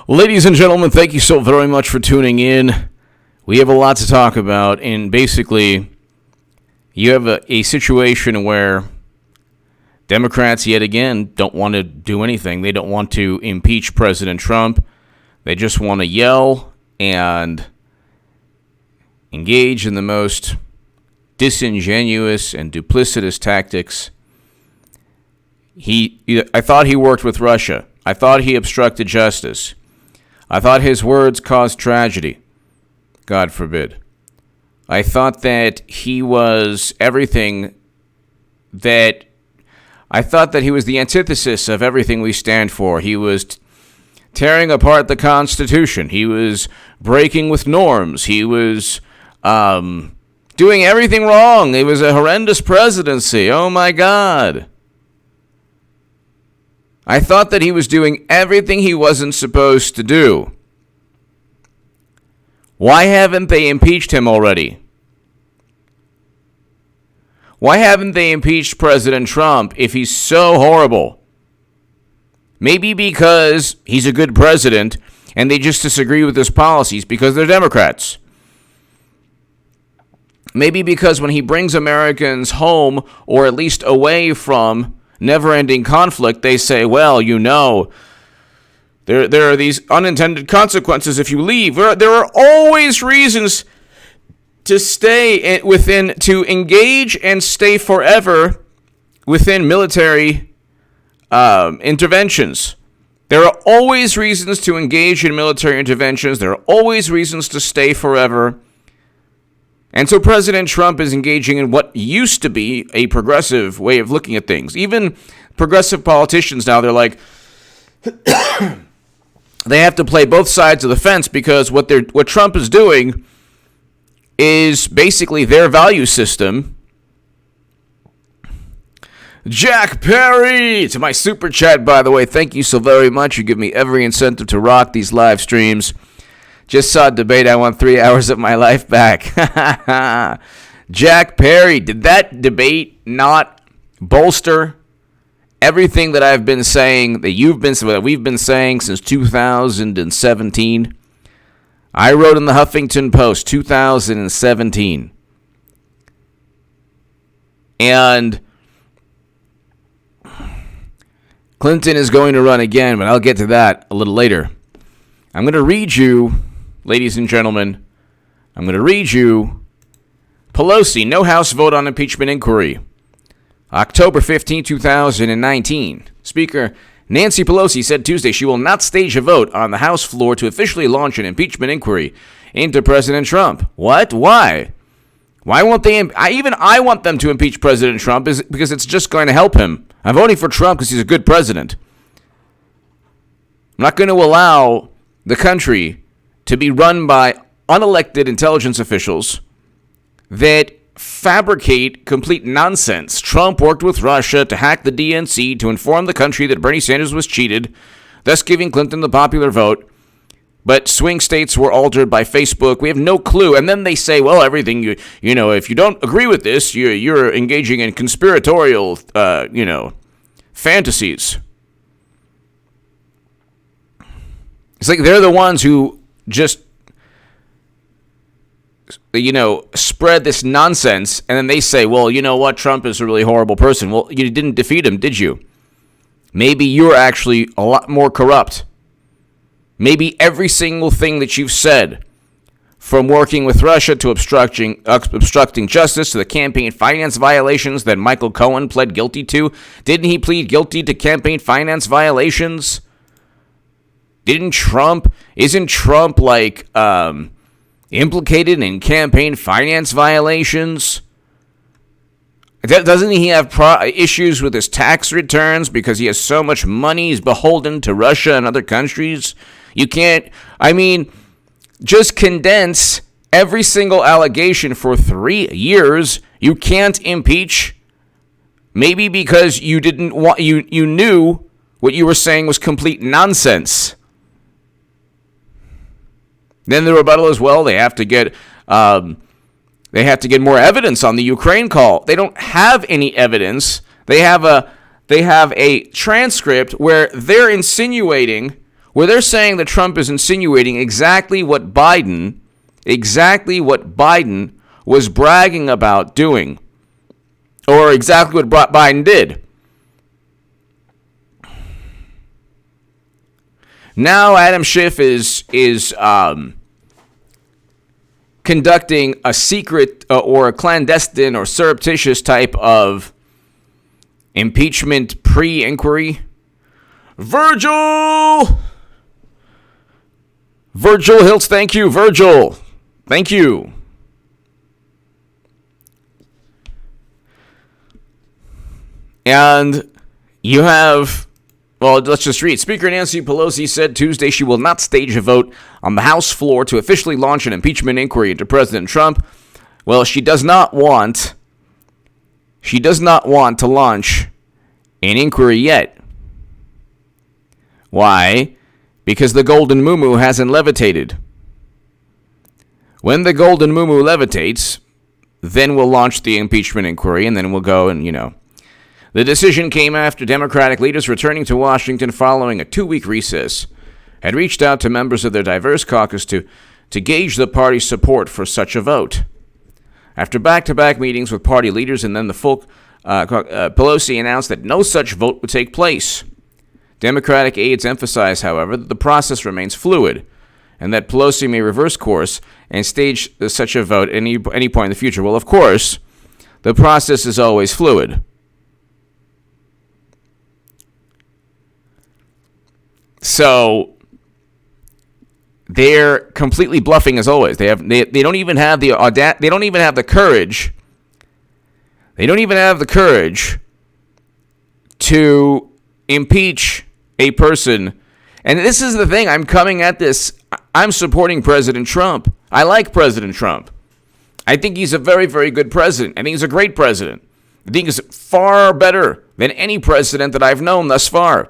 Ladies and gentlemen, thank you so very much for tuning in. We have a lot to talk about, and basically, you have a situation where Democrats, yet again, don't want to do anything. They don't want to impeach President Trump. They just want to yell and engage in the most disingenuous and duplicitous tactics. I thought he worked with Russia. I thought he obstructed justice. I thought his words caused tragedy. God forbid. I thought that he was everything that... I thought that he was the antithesis of everything we stand for. He was tearing apart the Constitution. He was breaking with norms. He was doing everything wrong. It was a horrendous presidency. Oh my God. I thought that he was doing everything he wasn't supposed to do. Why haven't they impeached him already? Why haven't they impeached President Trump if he's so horrible? Maybe because he's a good president and they just disagree with his policies because they're Democrats. Maybe because when he brings Americans home or at least away from never-ending conflict, they say, well, you know, there are these unintended consequences if you leave. There are always reasons to stay to engage and stay forever within military interventions. There are always reasons to engage in military interventions. There are always reasons to stay forever. And so President Trump is engaging in what used to be a progressive way of looking at things. Even progressive politicians now, they're like, they have to play both sides of the fence because what Trump is doing is basically their value system. Jack Perry, to my super chat, by the way, thank you so very much. You give me every incentive to rock these live streams. Just saw a debate. I want 3 hours of my life back. Jack Perry, did that debate not bolster everything that I've been saying, that we've been saying since 2017? I wrote in the Huffington Post, 2017. And Clinton is going to run again, but I'll get to that a little later. I'm going to read you, ladies and gentlemen, Pelosi, no House vote on impeachment inquiry. October 15, 2019. Speaker Nancy Pelosi said Tuesday she will not stage a vote on the House floor to officially launch an impeachment inquiry into President Trump. What? Why? Why won't they? I want them to impeach President Trump because it's just going to help him. I'm voting for Trump because he's a good president. I'm not going to allow the country to be run by unelected intelligence officials that fabricate complete nonsense. Trump worked with Russia to hack the DNC to inform the country that Bernie Sanders was cheated, thus giving Clinton the popular vote. But swing states were altered by Facebook. We have no clue. And then they say, well, everything, you know, if you don't agree with this, you're engaging in conspiratorial, fantasies. It's like they're the ones who just, spread this nonsense, and then they say, well, you know what, Trump is a really horrible person. Well, you didn't defeat him, did you? Maybe you're actually a lot more corrupt. Maybe every single thing that you've said, from working with Russia to obstructing justice to the campaign finance violations that Michael Cohen pled guilty to, didn't he plead guilty to campaign finance violations? Isn't Trump implicated in campaign finance violations? Doesn't he have issues with his tax returns because he has so much money? He's beholden to Russia and other countries. You can't, just condense every single allegation for 3 years. You can't impeach. Maybe because you knew what you were saying was complete nonsense. Then the rebuttal as well, they have to get more evidence on the Ukraine call. They don't have any evidence. They have a transcript where they're insinuating where they're saying that Trump is insinuating exactly what Biden was bragging about doing, or exactly what Biden did. Now Adam Schiff is conducting a secret or a clandestine or surreptitious type of impeachment pre-inquiry. Virgil Hiltz, thank you. Virgil, thank you. And you have, well, let's just read. Speaker Nancy Pelosi said Tuesday she will not stage a vote on the House floor to officially launch an impeachment inquiry into President Trump. Well, she does not want to launch an inquiry yet. Why? Because the golden muumuu hasn't levitated. When the golden muumuu levitates, then we'll launch the impeachment inquiry, and then we'll go and, The decision came after Democratic leaders returning to Washington following a 2-week recess had reached out to members of their diverse caucus to gauge the party's support for such a vote. After back-to-back meetings with party leaders and then the full Pelosi announced that no such vote would take place. Democratic aides emphasize, however, that the process remains fluid and that Pelosi may reverse course and stage such a vote at any point in the future. Well, of course, the process is always fluid. So they're completely bluffing as always. They don't even have the courage. They don't even have the courage to impeach a person. And this is the thing. I'm coming at this. I'm supporting President Trump. I like President Trump. I think he's a very, very good president. I think he's a great president. I think he's far better than any president that I've known thus far.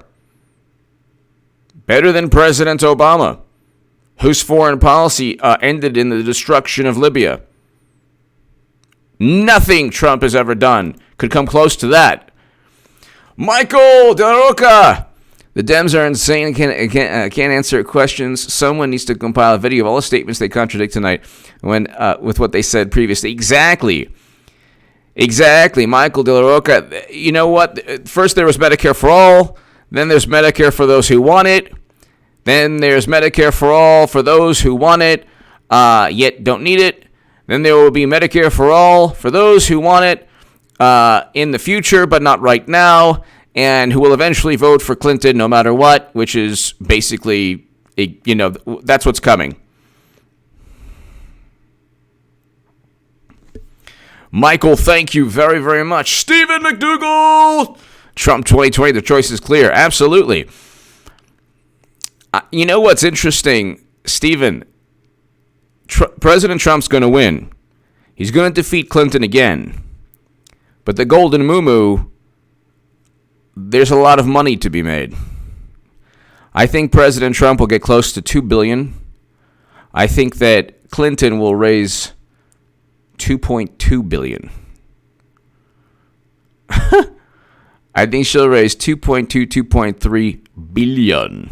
Better than President Obama, whose foreign policy ended in the destruction of Libya. Nothing Trump has ever done could come close to that. Michael De La Roca. The Dems are insane and can't answer questions. Someone needs to compile a video of all the statements they contradict tonight with what they said previously. Exactly, Michael De La Roca. You know what? First there was Medicare for all. Then there's Medicare for those who want it. Then there's Medicare for all for those who want it, yet don't need it. Then there will be Medicare for all for those who want it in the future, but not right now, and who will eventually vote for Clinton no matter what, which is basically, that's what's coming. Michael, thank you very, very much. Stephen McDougall! Trump 2020, the choice is clear. Absolutely. You know what's interesting, Stephen? President Trump's going to win. He's going to defeat Clinton again. But the golden muumuu, there's a lot of money to be made. I think President Trump will get close to $2 billion. I think that Clinton will raise $2.2 billion. I think she'll raise $2.3 billion.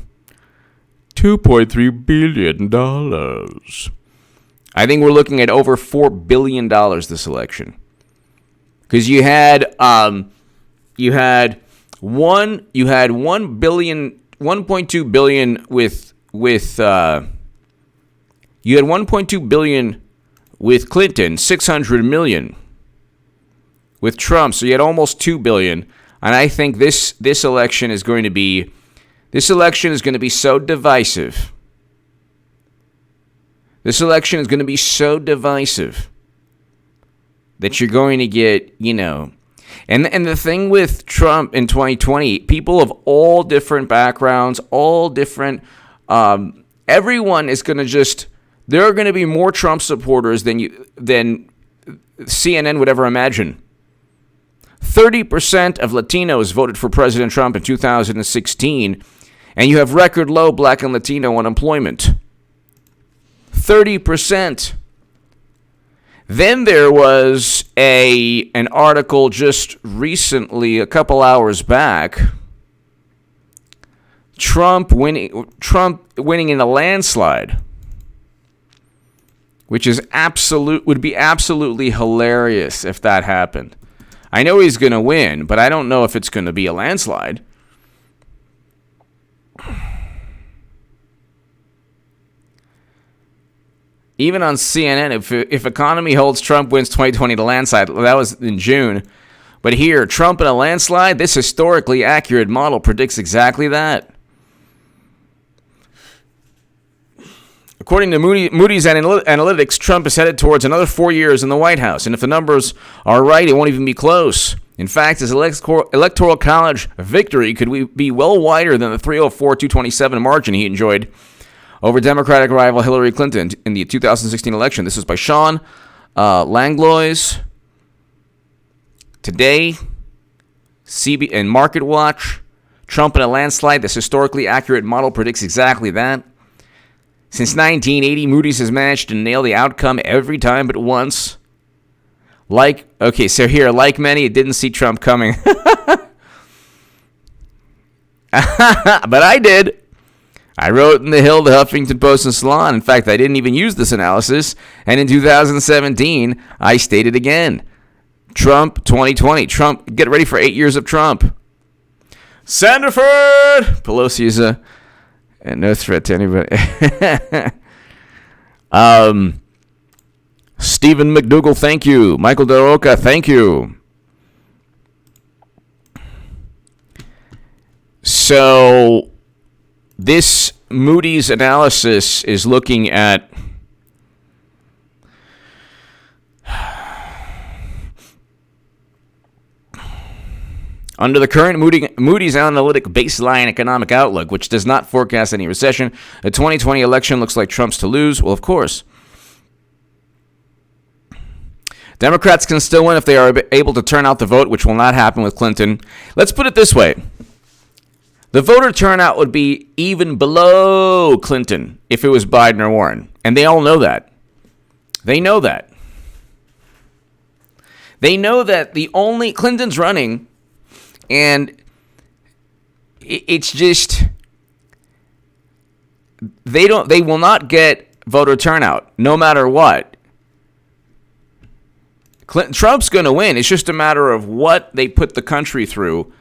$2.3 billion. I think we're looking at over $4 billion this election. Because you had 1.2 billion with you had 1.2 billion with Clinton, 600 million with Trump, so you had almost 2 billion. And I think this election is going to be so divisive. This election is going to be so divisive that you're going to get, And the thing with Trump in 2020, people of all different backgrounds, all different, everyone is going to there are going to be more Trump supporters than CNN would ever imagine. 30% of Latinos voted for President Trump in 2016, and you have record low Black and Latino unemployment. 30%. Then there was an article just recently, a couple hours back. Trump winning in a landslide, which is would be absolutely hilarious if that happened. I know he's going to win, but I don't know if it's going to be a landslide. Even on CNN, if economy holds, Trump wins 2020 to landslide. That was in June. But here, Trump in a landslide, this historically accurate model predicts exactly that. According to Moody's Analytics, Trump is headed towards another 4 years in the White House. And if the numbers are right, it won't even be close. In fact, his electoral college victory could be well wider than the 304-227 margin he enjoyed over Democratic rival Hillary Clinton in the 2016 election. This is by Sean Langlois. Today, CB and Market Watch, Trump in a landslide. This historically accurate model predicts exactly that. Since 1980, Moody's has managed to nail the outcome every time but once. Like many, it didn't see Trump coming. But I did. I wrote in The Hill, The Huffington Post, and Salon. In fact, I didn't even use this analysis. And in 2017, I stated again. Trump 2020. Trump, get ready for 8 years of Trump. Sanderford! Pelosi is and no threat to anybody. Stephen McDougall, thank you. Michael DeRoca, thank you. So, this Moody's analysis is looking at under the current Moody's analytic baseline economic outlook, which does not forecast any recession, the 2020 election looks like Trump's to lose. Well, of course. Democrats can still win if they are able to turn out the vote, which will not happen with Clinton. Let's put it this way. The voter turnout would be even below Clinton if it was Biden or Warren. And they all know that. They know that. They know that Clinton's running. And it's just, they will not get voter turnout no matter what. Trump's going to win. It's just a matter of what they put the country through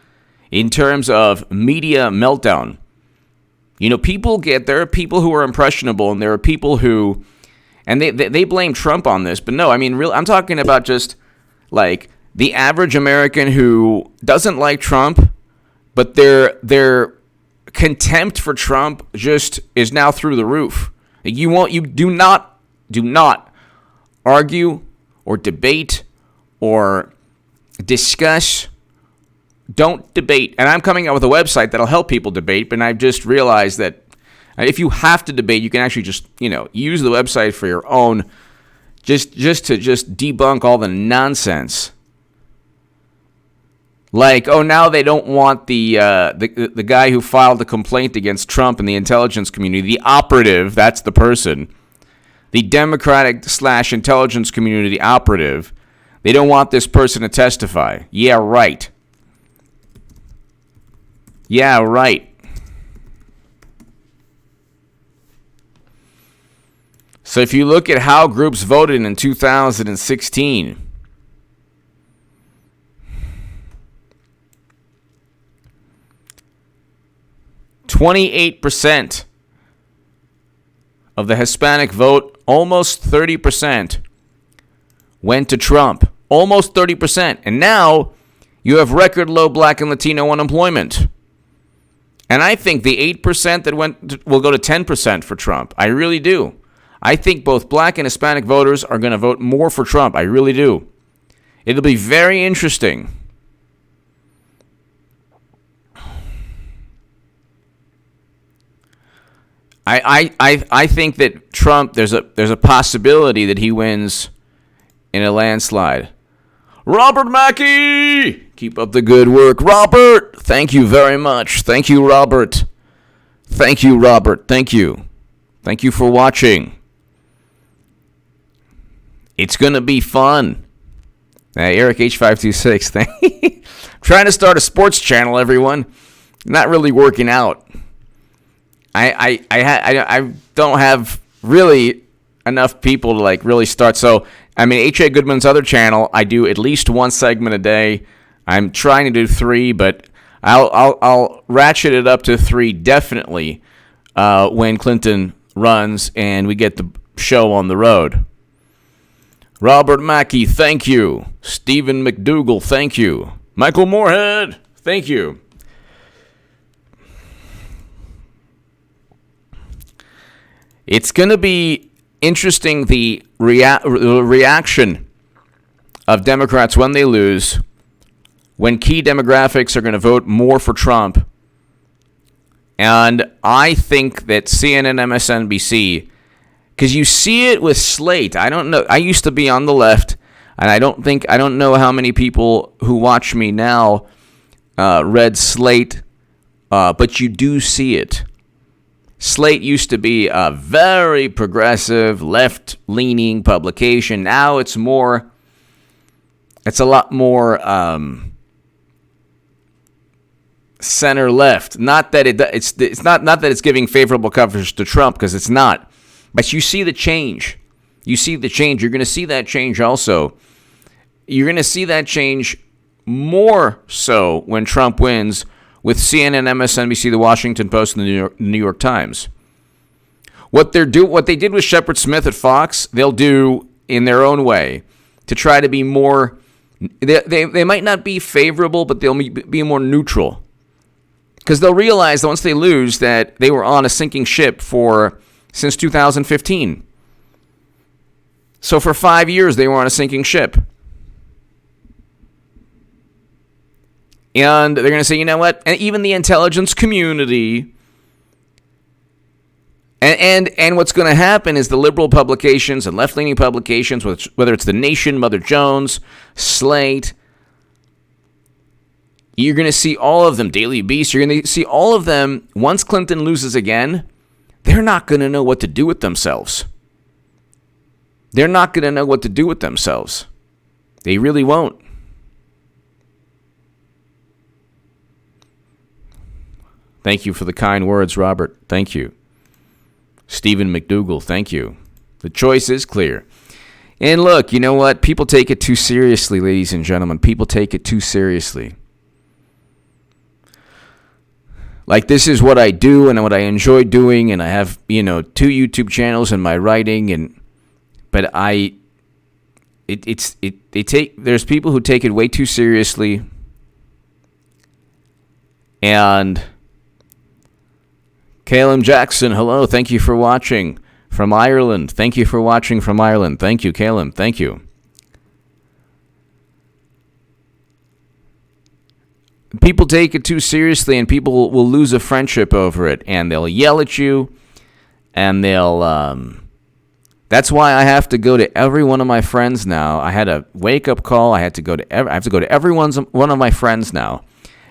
in terms of media meltdown. You know, there are people who are impressionable, and there are people who, and they blame Trump on this, but no, I mean, I'm talking about just like the average American who doesn't like Trump, but their contempt for Trump just is now through the roof. You do not argue or debate or discuss. Don't debate. And I'm coming out with a website that'll help people debate, but I've just realized that if you have to debate, you can actually just, use the website for your own, just to debunk all the nonsense. Like, now they don't want the guy who filed the complaint against Trump in the intelligence community, the operative, that's the person, the Democratic/intelligence community operative. They don't want this person to testify. Yeah, right. Yeah, right. So if you look at how groups voted in 2016, 28% of the Hispanic vote, almost 30%, went to Trump. Almost 30%. And now you have record low Black and Latino unemployment. And I think the 8% that will go to 10% for Trump. I really do. I think both Black and Hispanic voters are going to vote more for Trump. I really do. It'll be very interesting. I think that Trump, there's a possibility that he wins in a landslide. Robert Mackey! Keep up the good work. Robert! Thank you very much. Thank you, Robert. Thank you, Robert. Thank you. Thank you for watching. It's going to be fun. Eric H526. Trying to start a sports channel, everyone. Not really working out. I don't have really enough people to like really start. So I mean, H.A. Goodman's other channel, I do at least one segment a day. I'm trying to do 3, but I'll ratchet it up to 3 definitely when Clinton runs and we get the show on the road. Robert Mackey, thank you. Stephen McDougall, thank you. Michael Moorhead, thank you. It's going to be interesting, the reaction of Democrats when they lose, when key demographics are going to vote more for Trump. And I think that CNN, MSNBC, because you see it with Slate. I don't know. I used to be on the left, and I don't know how many people who watch me now read Slate, but you do see it. Slate used to be a very progressive, left-leaning publication. Now it's a lot more center-left. Not that it's not that it's giving favorable coverage to Trump, because it's not. But you see the change. You see the change. You're going to see that change also. You're going to see that change more so when Trump wins, with CNN, MSNBC, The Washington Post, and the New York Times. What they did with Shepard Smith at Fox, they'll do in their own way to try to be more. They might not be favorable, but they'll be more neutral, because they'll realize that once they lose, that they were on a sinking ship since 2015. So for 5 years, they were on a sinking ship. And they're going to say, you know what? And even the intelligence community, and what's going to happen is the liberal publications and left-leaning publications, whether it's The Nation, Mother Jones, Slate, you're going to see all of them, Daily Beast, you're going to see all of them, once Clinton loses again, they're not going to know what to do with themselves. They're not going to know what to do with themselves. They really won't. Thank you for the kind words, Robert. Thank you. Stephen McDougall, thank you. The choice is clear. And look, you know what? People take it too seriously, ladies and gentlemen. People take it too seriously. Like, this is what I do and what I enjoy doing, and I have, 2 YouTube channels and my writing, but there's people who take it way too seriously, and Caleb Jackson, hello, thank you for watching from Ireland. Thank you for watching from Ireland. Thank you, Caleb. Thank you. People take it too seriously, and people will lose a friendship over it, and they'll yell at you, and they'll. That's why I have to go to every one of my friends now. I had a wake-up call. I have to go to every one of my friends now,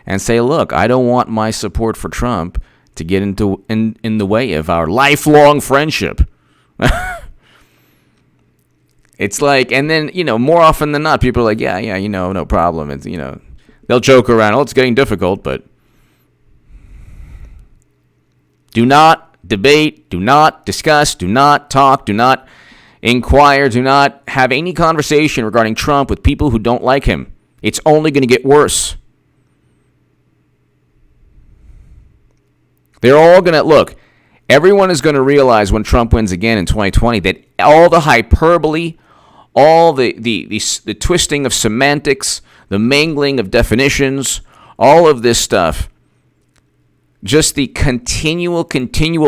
and say, look, I don't want my support for Trump to get in the way of our lifelong friendship. It's like, and then, more often than not, people are like, yeah, no problem. It's, they'll joke around, it's getting difficult, but do not debate, do not discuss, do not talk, do not inquire, do not have any conversation regarding Trump with people who don't like him. It's only going to get worse. They're all going to, look, everyone is going to realize when Trump wins again in 2020 that all the hyperbole, all the twisting of semantics, the mangling of definitions, all of this stuff, just the continual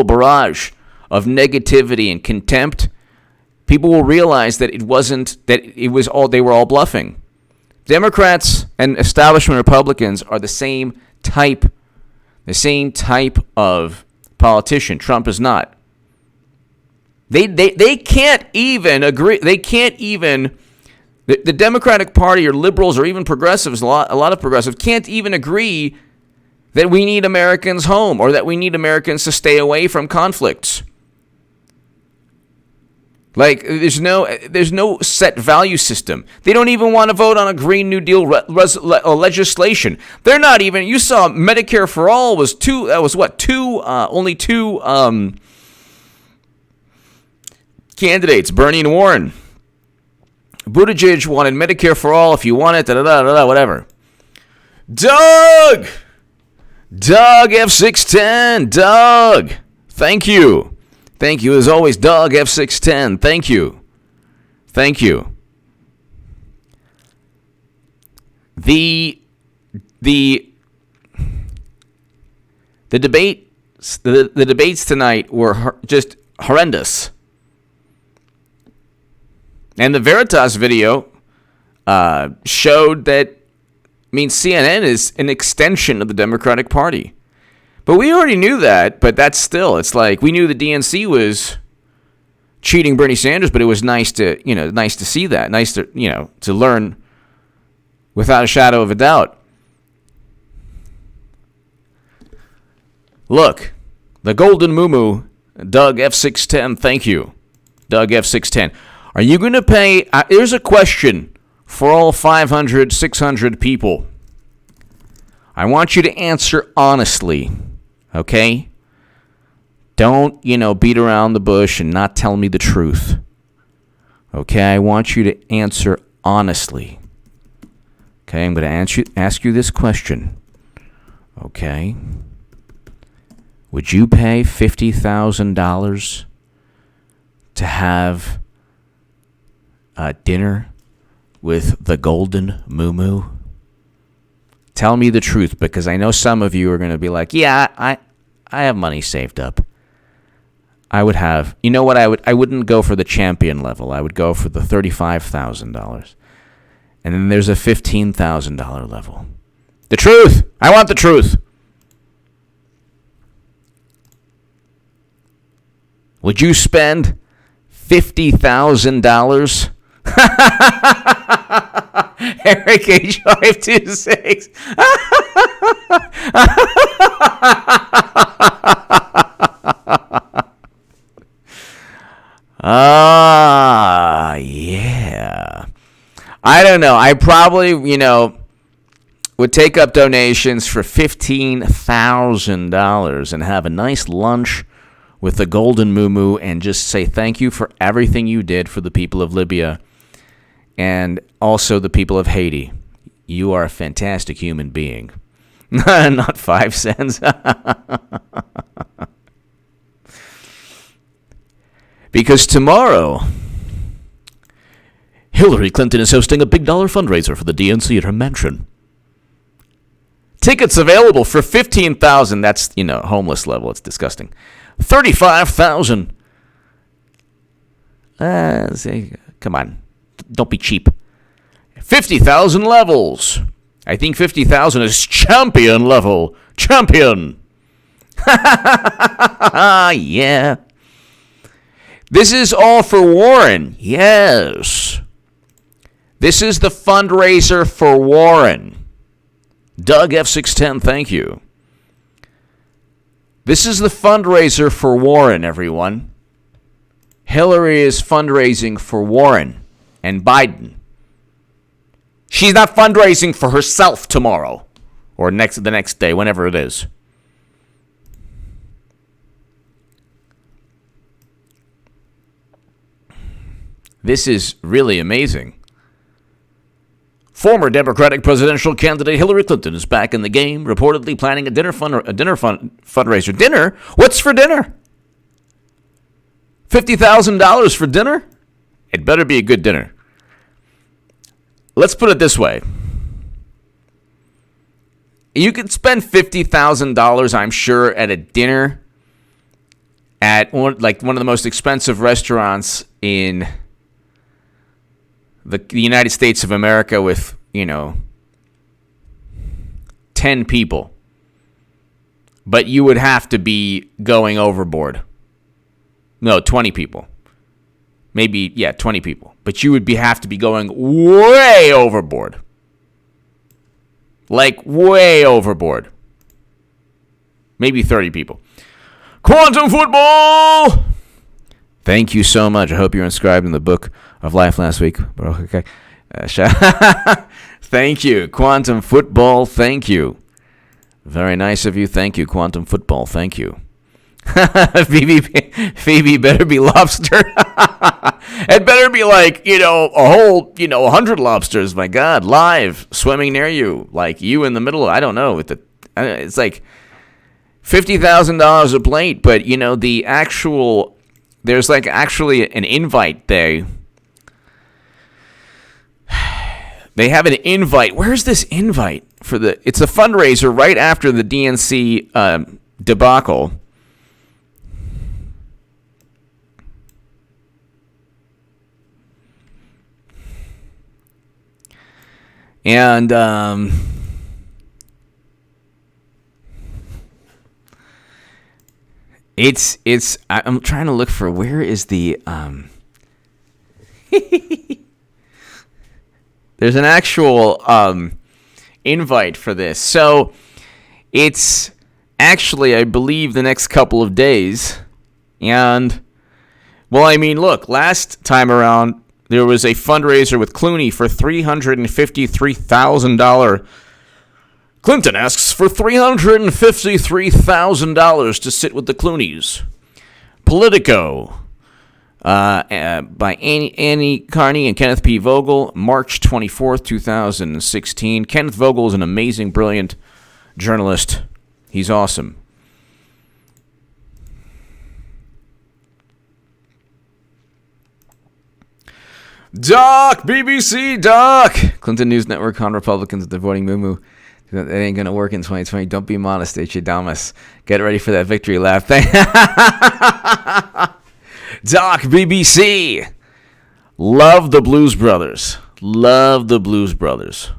barrage of negativity and contempt, people will realize that they were all bluffing. Democrats and establishment Republicans are the same type of politician. Trump is not. They can't even agree. They can't even. The Democratic Party or liberals or even progressives, a lot of progressives can't even agree that we need Americans home or that we need Americans to stay away from conflicts. Like, there's no set value system. They don't even want to vote on a Green New Deal legislation. They're not even. You saw Medicare for all was two. That was what only two candidates, Bernie and Warren. Buttigieg wanted Medicare for all. If you want it, whatever. Doug F610. Doug, thank you. Thank you, as always, Doug F610. Thank you. The debates tonight were just horrendous, and the Veritas video showed that. CNN is an extension of the Democratic Party. But we already knew that, but that's still, it's like we knew the DNC was cheating Bernie Sanders, but it was nice to see that, nice to, to learn without a shadow of a doubt. Look, the golden moo-moo, Doug F610, thank you, Doug F610. Are you going to pay, here's a question for all 500, 600 people. I want you to answer honestly. Okay? Don't, beat around the bush and not tell me the truth. Okay? I want you to answer honestly. Okay? I'm going to ask you this question. Okay? Would you pay $50,000 to have dinner with the golden moo-moo? Tell me the truth, because I know some of you are going to be like, yeah, I have money saved up. I would have, you know what, I wouldn't go for the champion level. I would go for the $35,000. And then there's a $15,000 level. The truth! I want the truth! Would you spend $50,000? Eric H526. Yeah. I don't know. I probably, would take up donations for $15,000 and have a nice lunch with the golden moo-moo and just say thank you for everything you did for the people of Libya and also the people of Haiti. You are a fantastic human being. Not 5 cents. Because tomorrow, Hillary Clinton is hosting a big dollar fundraiser for the DNC at her mansion. Tickets available for $15,000. That's, homeless level. It's disgusting. $35,000. Come on. Don't be cheap. 50,000 levels. I think 50,000 is champion level. Champion. Yeah. This is all for Warren. Yes. This is the fundraiser for Warren. Doug F610, thank you. This is the fundraiser for Warren, everyone. Hillary is fundraising for Warren and Biden. She's not fundraising for herself tomorrow or the next day, whenever it is. This is really amazing. Former Democratic presidential candidate Hillary Clinton is back in the game, reportedly planning a fundraiser. Dinner? What's for dinner? $50,000 for dinner? It better be a good dinner. Let's put it this way. You could spend $50,000, I'm sure, at a dinner at one of the most expensive restaurants in the United States of America with, 10 people. But you would have to be going overboard. No, 20 people. Maybe, 20 people. But you would have to be going way overboard. Like, way overboard. Maybe 30 people. Quantum football! Thank you so much. I hope you're inscribed in the book of life last week. Okay. Thank you. Quantum football, thank you. Very nice of you. Thank you. Quantum football, thank you. Phoebe better be lobster. It better be like, a whole, 100 lobsters, my God, live, swimming near you, like you in the middle of, I don't know, it's like $50,000 a plate, but, there's like actually an invite they have an invite. Where's this invite for it's a fundraiser right after the DNC debacle. And I'm trying to look for where is the there's an actual invite for this. So it's actually, I believe, the next couple of days. And well, I mean, look, last time around there was a fundraiser with Clooney for $353,000. Clinton asks for $353,000 to sit with the Clooneys. Politico by Annie Carney and Kenneth P. Vogel, March 24th, 2016. Kenneth Vogel is an amazing, brilliant journalist. He's awesome. Doc, BBC, Doc. Clinton News Network on Republicans at the voting moo-moo. It ain't going to work in 2020. Don't be modest, H.A. Get ready for that victory laugh. Doc, BBC. Love the Blues Brothers. Love the Blues Brothers.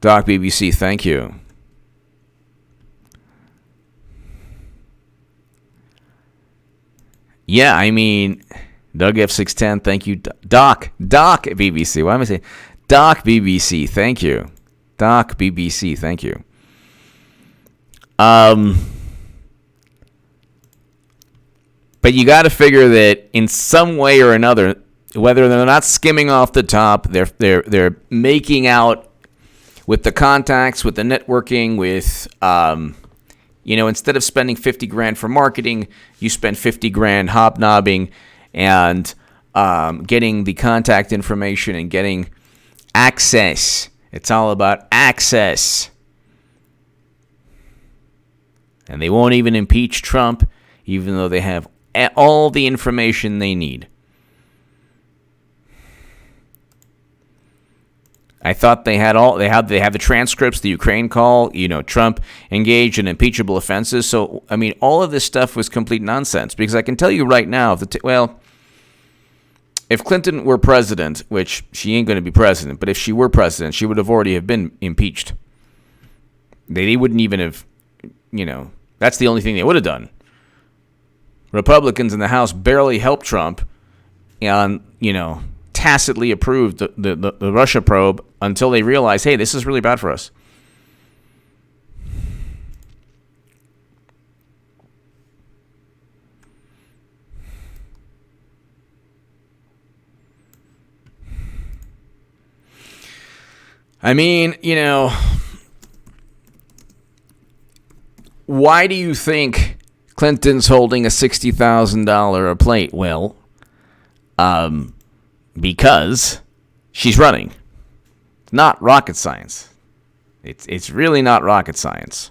Doc, BBC, thank you. Yeah, I mean, Doug F610, thank you. Doc, BBC. Why am I saying Doc, BBC, thank you. Doc, BBC, thank you. But you got to figure that in some way or another, whether they're not skimming off the top, they're making out with the contacts, with the networking, with instead of spending $50,000 for marketing, you spend $50,000 hobnobbing and getting the contact information and getting access. It's all about access. And they won't even impeach Trump, even though they have all the information they need. I thought they had the transcripts, the Ukraine call, Trump engaged in impeachable offenses. So, I mean, all of this stuff was complete nonsense, because I can tell you right now, if Clinton were president, which she ain't going to be president, but if she were president, she would have already have been impeached. They wouldn't even have, that's the only thing they would have done. Republicans in the House barely helped Trump and, tacitly approved the Russia probe until they realized, hey, this is really bad for us. I mean, why do you think Clinton's holding a $60,000 a plate? Well, because she's running. It's not rocket science. It's really not rocket science.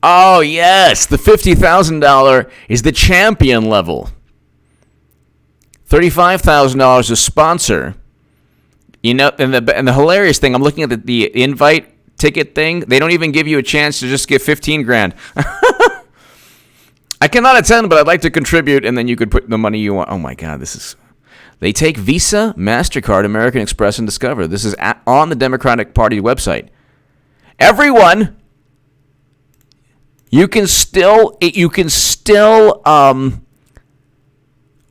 Oh, yes, the $50,000 is the champion level. $35,000 a sponsor. And the hilarious thing, I'm looking at the invite ticket thing. They don't even give you a chance to just give $15,000. I cannot attend, but I'd like to contribute, and then you could put the money you want. Oh my God, they take Visa, MasterCard, American Express, and Discover. This is on the Democratic Party website. Everyone, You can still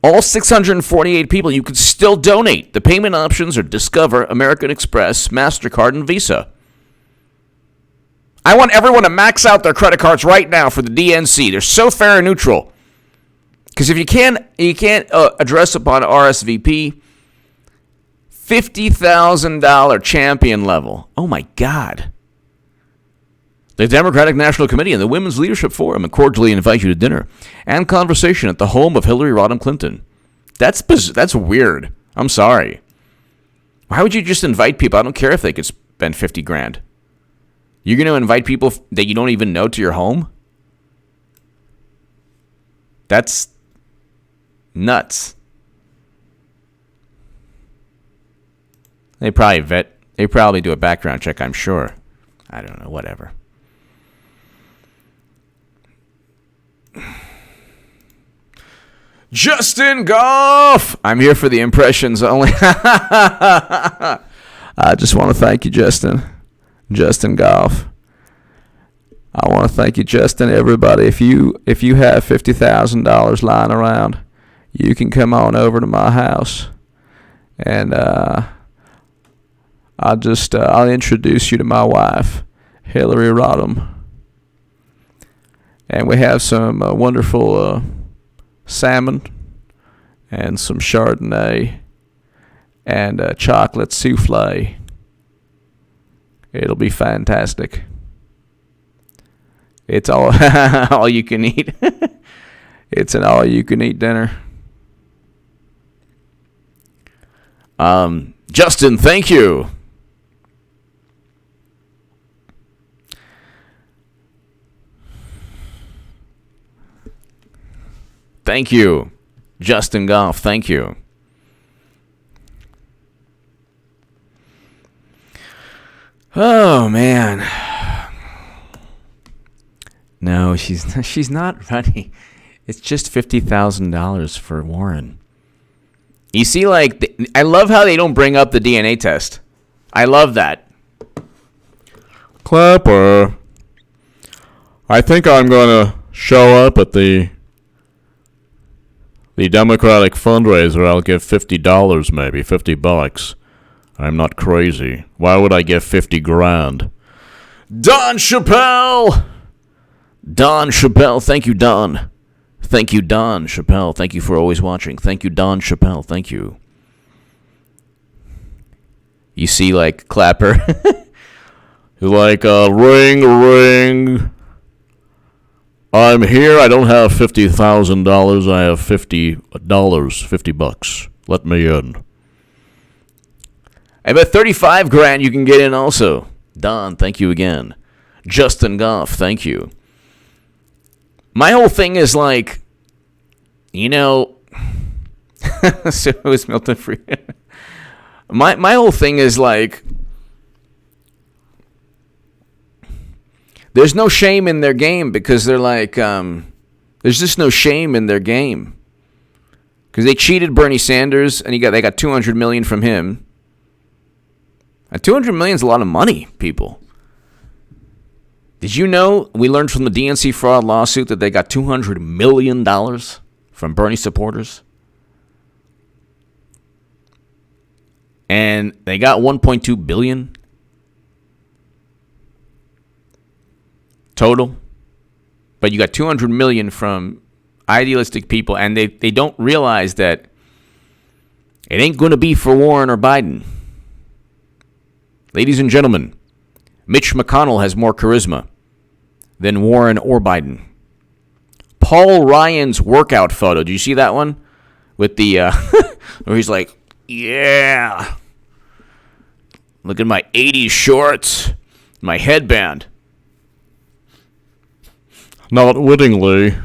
all 648 people, you can still donate. The payment options are Discover, American Express, MasterCard, and Visa. I want everyone to max out their credit cards right now for the DNC. They're so fair and neutral. Because if you can't address upon RSVP, $50,000 champion level. Oh my God. The Democratic National Committee and the Women's Leadership Forum cordially invite you to dinner and conversation at the home of Hillary Rodham Clinton. That's weird. I'm sorry. Why would you just invite people? I don't care if they could spend $50,000. You're going to invite people that you don't even know to your home? That's nuts. They probably do a background check, I'm sure. I don't know, whatever. Justin Goff! I'm here for the impressions only. I just want to thank you, Justin. Justin Goff. I want to thank you, Justin. Everybody, if you have $50,000 lying around, you can come on over to my house, and I'll introduce you to my wife, Hillary Rodham, and we have some wonderful salmon and some Chardonnay and chocolate souffle. It'll be fantastic. It's all all you can eat. It's an all you can eat dinner. Justin, thank you. Thank you. Justin Goff, thank you. Oh, man. No, she's not ready. It's just $50,000 for Warren. You see, I love how they don't bring up the DNA test. I love that. Clapper. I think I'm going to show up at the Democratic fundraiser. I'll give $50, maybe $50. I'm not crazy. Why would I give $50,000? Don Chappelle! Don Chappelle, thank you, Don. Thank you, Don Chappelle. Thank you for always watching. Thank you, Don Chappelle. Thank you. You see, Clapper. Ring, ring. I'm here. I don't have $50,000. I have $50. $50. Let me in. I bet $35,000 you can get in also. Don, thank you again. Justin Goff, thank you. My whole thing is so it was Milton Friedman. My whole thing is there's no shame in their game because they're there's just no shame in their game because they cheated Bernie Sanders and they got $200 million from him. $200 million is a lot of money, people. Did you know we learned from the DNC fraud lawsuit that they got $200 million from Bernie supporters? And they got $1.2 billion total. But you got $200 million from idealistic people, and they don't realize that it ain't going to be for Warren or Biden. Ladies and gentlemen, Mitch McConnell has more charisma than Warren or Biden. Paul Ryan's workout photo. Do you see that one? With the, where he's like, yeah. Look at my 80s shorts. My headband. Not wittingly.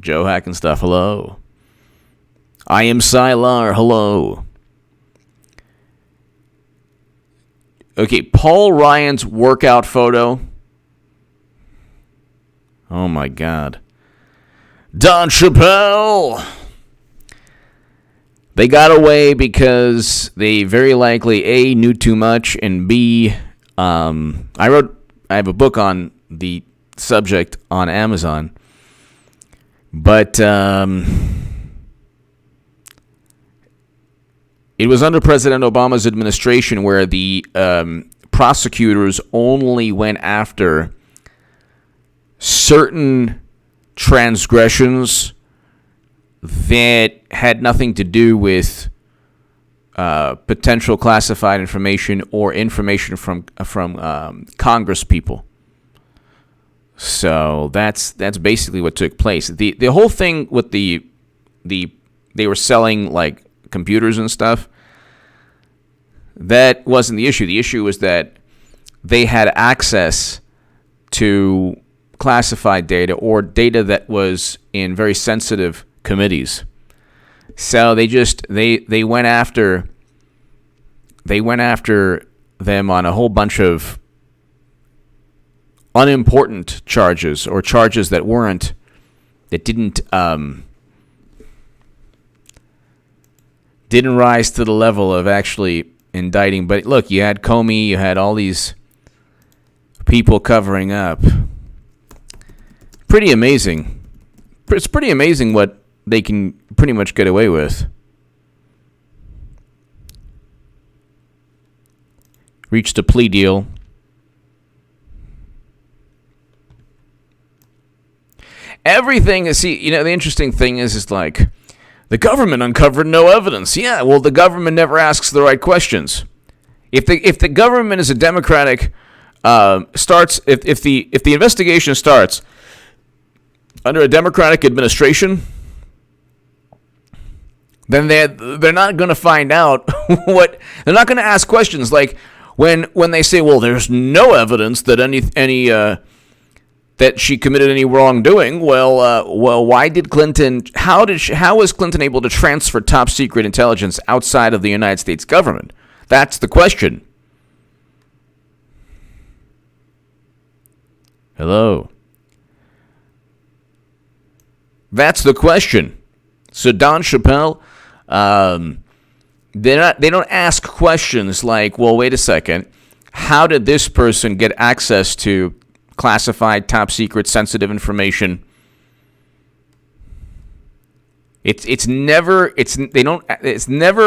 Joe Hackenstuff, hello. I am Sylar, hello. Okay, Paul Ryan's workout photo. Oh my God. Don Chappelle. They got away because they very likely A, knew too much, and B, I have a book on the subject on Amazon. But it was under President Obama's administration where the prosecutors only went after certain transgressions that had nothing to do with potential classified information or information from Congress people. So that's basically what took place. The whole thing with they were selling like computers and stuff. That wasn't the issue. The issue was that they had access to classified data or data that was in very sensitive committees. So they went after them on a whole bunch of unimportant charges or charges that didn't rise to the level of actually indicting. But look, you had Comey, you had all these people covering up. Pretty amazing. It's pretty amazing what they can pretty much get away with. Reached a plea deal. Everything is, the interesting thing is like, the government uncovered no evidence. Yeah, well, the government never asks the right questions. If the government is a Democratic, if the investigation starts under a Democratic administration, then they're not going to find out what. They're not going to ask questions like when they say, well, there's no evidence that any that she committed any wrongdoing. Well, why did Clinton? How was Clinton able to transfer top secret intelligence outside of the United States government? That's the question. Hello. That's the question. So Don Chappelle, they don't ask questions like, well, wait a second, how did this person get access to classified, top secret, sensitive information? It's never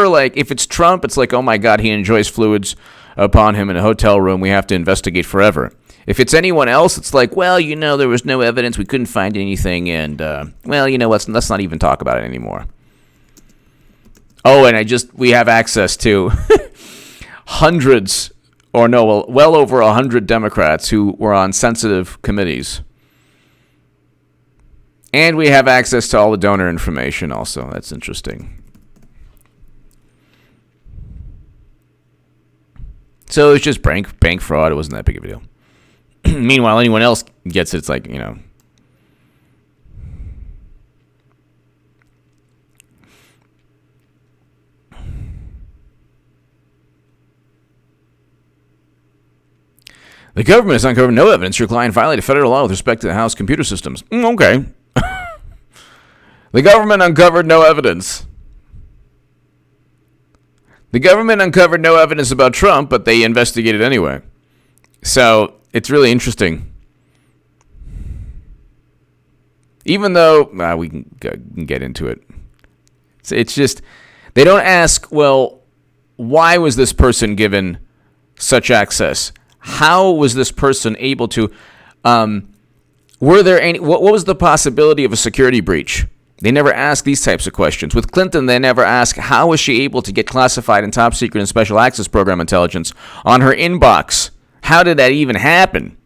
like, if it's Trump, it's like, oh my God, he enjoys fluids upon him in a hotel room, we have to investigate forever. If it's anyone else, it's like, well, there was no evidence, we couldn't find anything, and let's not even talk about it anymore. Oh, and we have access to well over 100 Democrats who were on sensitive committees. And we have access to all the donor information also. That's interesting. So it's just bank fraud. It wasn't that big of a deal. Meanwhile, anyone else gets it. It's like, The government has uncovered no evidence your client violated federal law with respect to the House computer systems. Okay. The government uncovered no evidence. The government uncovered no evidence about Trump, but they investigated anyway. So it's really interesting. Even though we can get into it. It's just, they don't ask, well, why was this person given such access? How was this person able to, what was the possibility of a security breach? They never ask these types of questions. With Clinton, they never ask, how was she able to get classified and top secret and special access program intelligence on her inbox? How did that even happen?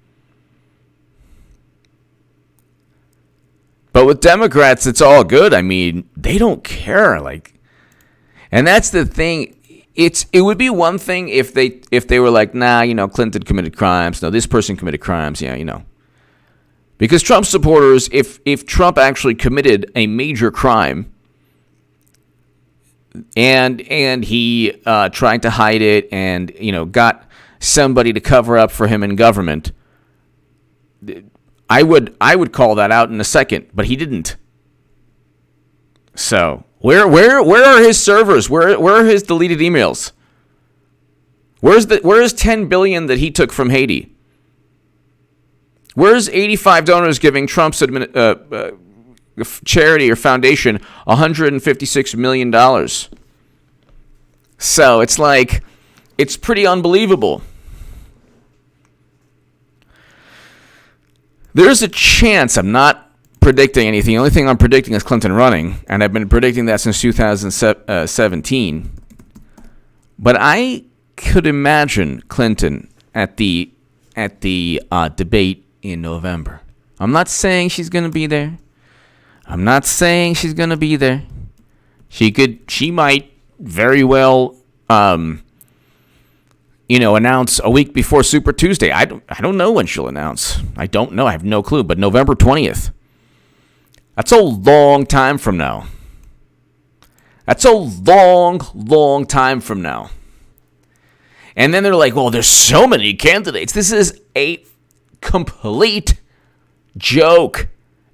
But with Democrats, it's all good. I mean, they don't care. And that's the thing. It would be one thing if they were like, nah, Clinton committed crimes. No, this person committed crimes. Yeah, Because Trump supporters, if Trump actually committed a major crime and he tried to hide it and, got somebody to cover up for him in government, I would call that out in a second, but he didn't. So where are his servers? Where are his deleted emails? Where is $10 billion that he took from Haiti? Where's 85 donors giving Trump's charity or foundation $156 million? So it's like, it's pretty unbelievable. There's a chance, I'm not predicting anything. The only thing I'm predicting is Clinton running, and I've been predicting that since 2017. But I could imagine Clinton at the debate in November. I'm not saying she's going to be there. She might very well, announce a week before Super Tuesday. I don't know when she'll announce. I don't know. I have no clue. But November 20th. That's a long time from now. That's a long, long time from now. And then they're like, well, there's so many candidates. This is a complete joke.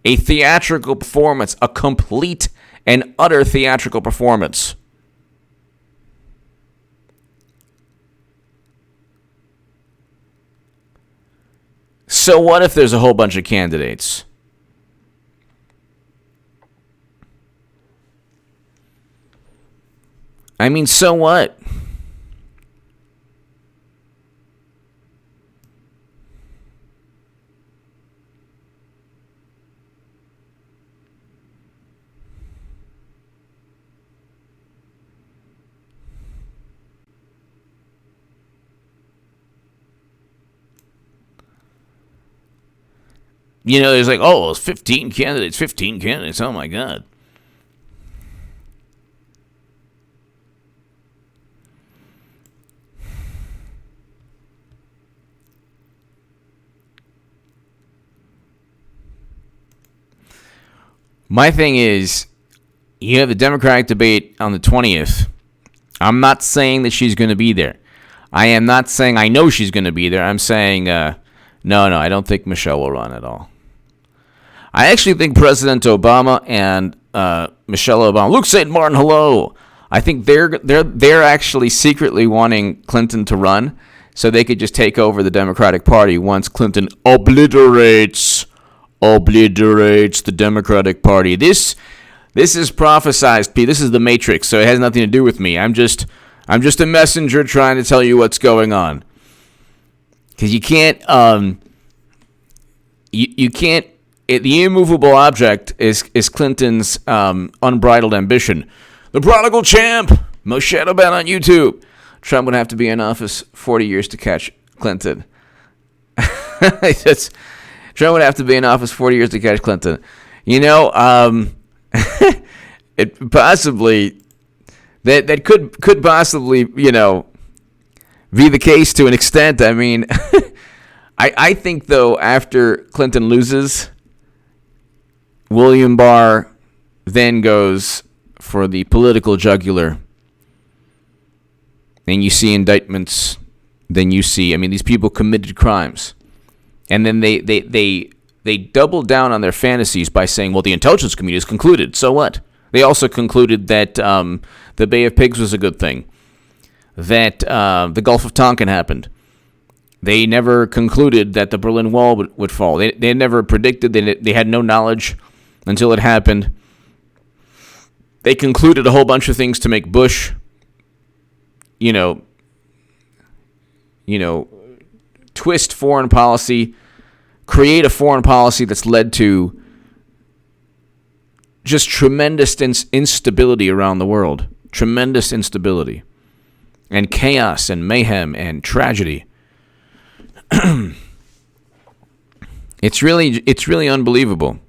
A theatrical performance. A complete and utter theatrical performance. So what if there's a whole bunch of candidates? I mean, so what? There's like, oh, it's 15 candidates. Oh, my God. My thing is, you have the Democratic debate on the 20th. I'm not saying that she's going to be there. I am not saying I know she's going to be there. I'm saying, no, I don't think Michelle will run at all. I actually think President Obama and Michelle Obama, Luke St. Martin, hello. I think they're actually secretly wanting Clinton to run so they could just take over the Democratic Party once Clinton obliterates the Democratic Party. This is prophesized, Pete. This is the Matrix, so it has nothing to do with me. I'm just a messenger trying to tell you what's going on. Because you can't, you can't. The immovable object is Clinton's unbridled ambition. The prodigal champ, most shadow ban on YouTube. Trump would have to be in office 40 years to catch Clinton. Trump would have to be in office 40 years to catch Clinton. It possibly that could possibly be the case to an extent. I mean, I think though after Clinton loses, William Barr then goes for the political jugular. And you see indictments. Then you see, these people committed crimes. And then they doubled down on their fantasies by saying, well, the intelligence community has concluded. So what? They also concluded that the Bay of Pigs was a good thing. That the Gulf of Tonkin happened. They never concluded that the Berlin Wall would fall. They never predicted. They had no knowledge until it happened. They concluded a whole bunch of things to make Bush, twist foreign policy, create a foreign policy that's led to just tremendous instability around the world. Tremendous instability. And chaos and mayhem and tragedy. It's really unbelievable.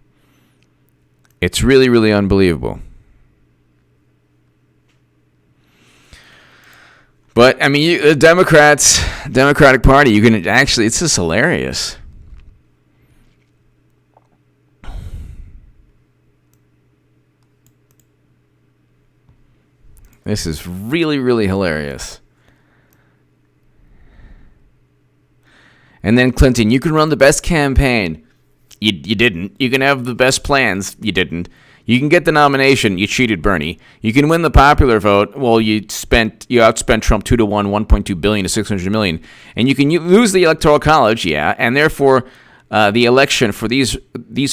It's really, really unbelievable. But, the Democratic Party, you can actually, it's just hilarious. This is really, really hilarious. And then Clinton, you can run the best campaign. You didn't. You can have the best plans. You didn't. You can get the nomination. You cheated Bernie. You can win the popular vote. Well, you outspent Trump 2-1, $1.2 billion to $600 million. And you can lose the Electoral College, yeah, and therefore the election for these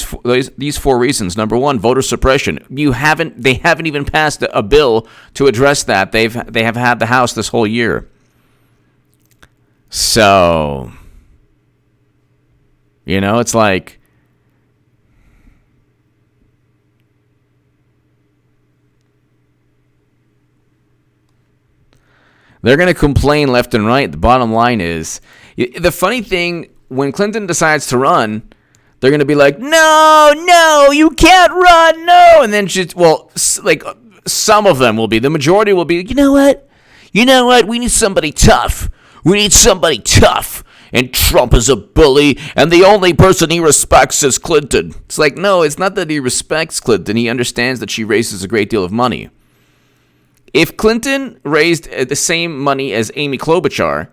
four reasons. Number one, voter suppression. They haven't even passed a bill to address that. They have had the House this whole year. So, it's like, they're going to complain left and right. The bottom line is, the funny thing, when Clinton decides to run, they're going to be like, no, you can't run, no. And then some of them will be. The majority will be, you know what? We need somebody tough. And Trump is a bully, and the only person he respects is Clinton. It's like, no, it's not that he respects Clinton. He understands that she raises a great deal of money. If Clinton raised the same money as Amy Klobuchar,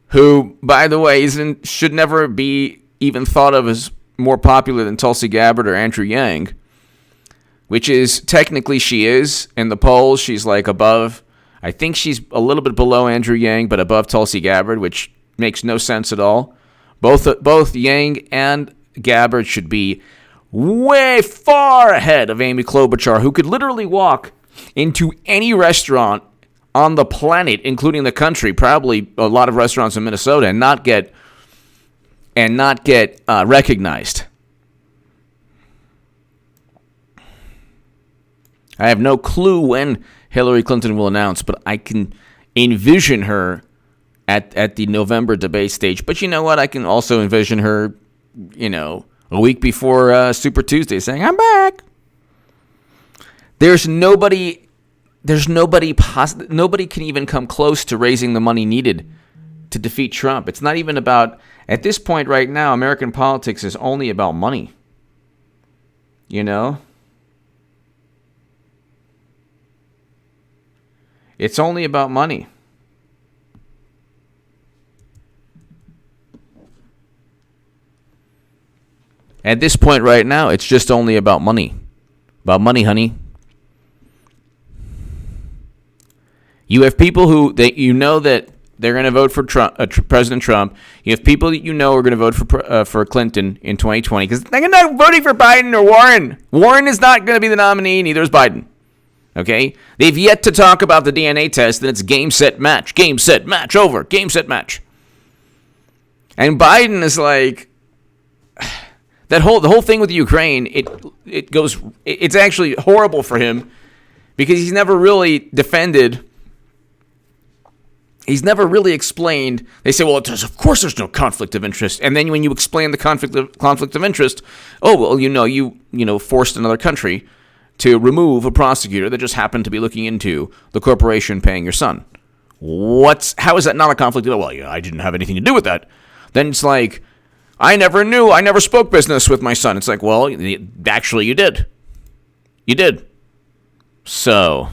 who, by the way, should never be even thought of as more popular than Tulsi Gabbard or Andrew Yang, which is technically she is. In the polls, she's like above. I think she's a little bit below Andrew Yang, but above Tulsi Gabbard, which makes no sense at all. Both Yang and Gabbard should be way far ahead of Amy Klobuchar, who could literally walk into any restaurant on the planet, including the country, probably a lot of restaurants in Minnesota, and not get recognized. I have no clue when Hillary Clinton will announce, but I can envision her at the November debate stage. But you know what? I can also envision her, a week before Super Tuesday saying, I'm back. Nobody can even come close to raising the money needed to defeat Trump. It's not even about, at this point right now, American politics is only about money. It's only about money. At this point right now, it's just only about money. About money, honey. You have people that they're going to vote for Trump, President Trump. You have people that are going to vote for Clinton in 2020 because they're not voting for Biden or Warren. Warren is not going to be the nominee, neither is Biden. Okay? They've yet to talk about the DNA test, and it's game, set, match. Game, set, match, over. Game, set, match. And Biden is like, the whole thing with Ukraine, it's actually horrible for him because he's never really defended. He's never really explained. They say, well, of course there's no conflict of interest. And then when you explain the conflict of interest, you forced another country to remove a prosecutor that just happened to be looking into the corporation paying your son. How is that not a conflict? Well, I didn't have anything to do with that. Then it's like, I never knew. I never spoke business with my son. It's like, well, actually you did. You did. So,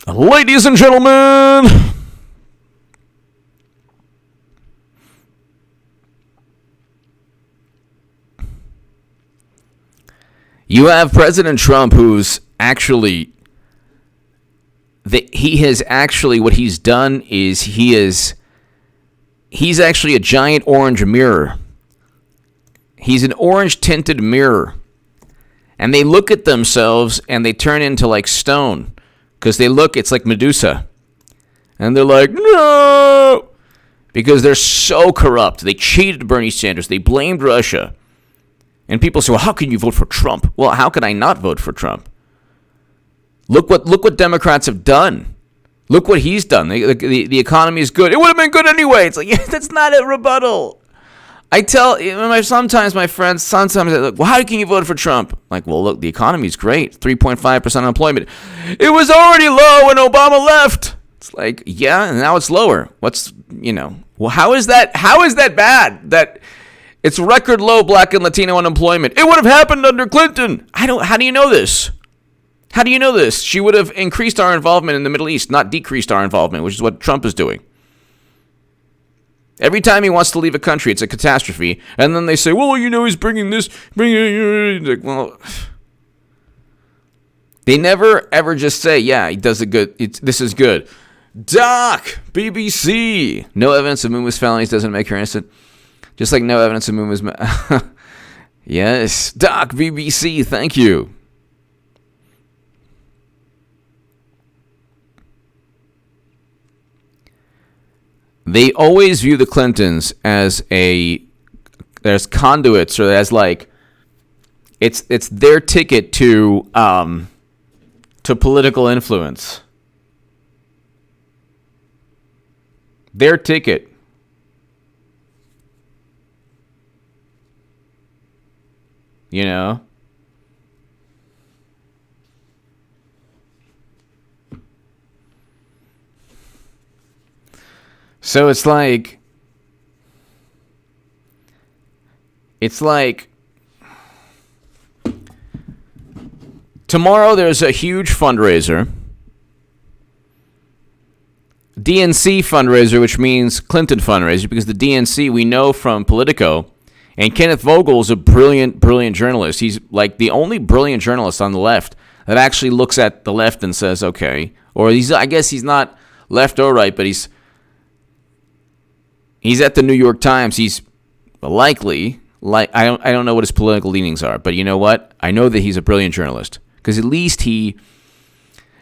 ladies and gentlemen, you have President Trump, who's actually, what he's done is he's actually a giant orange mirror. He's an orange tinted mirror. And they look at themselves and they turn into like stone. Because it's like Medusa. And they're like, no! Because they're so corrupt. They cheated Bernie Sanders. They blamed Russia. And people say, well, how can you vote for Trump? Well, how can I not vote for Trump? Look what Democrats have done. Look what he's done. The economy is good. It would have been good anyway. It's like, that's not a rebuttal. I tell sometimes my friends, they're like, well, how can you vote for Trump? I'm like, well, look, the economy's great. 3.5% unemployment. It was already low when Obama left. It's like, yeah, and now it's lower. Well, how is that bad? That it's record low Black and Latino unemployment. It would have happened under Clinton. How do you know this? How do you know this? She would have increased our involvement in the Middle East, not decreased our involvement, which is what Trump is doing. Every time he wants to leave a country, it's a catastrophe. And then they say, well, he's bringing this. Like, well, They never ever just say, yeah, he does it good. This is good. Doc, BBC. No evidence of Muma's felonies doesn't make her innocent. Just like no evidence of Muma's... Yes. Doc, BBC, thank you. They always view the Clintons as conduits, or as like it's their ticket to political influence. Their ticket. You know? So it's like tomorrow there's a huge fundraiser. DNC fundraiser, which means Clinton fundraiser, because the DNC, we know from Politico, and Kenneth Vogel is a brilliant, brilliant journalist. He's like the only brilliant journalist on the left that actually looks at the left and says, okay, or I guess he's not left or right, but he's at the New York Times. He's likely, I don't know what his political leanings are, but you know what? I know that he's a brilliant journalist, because at least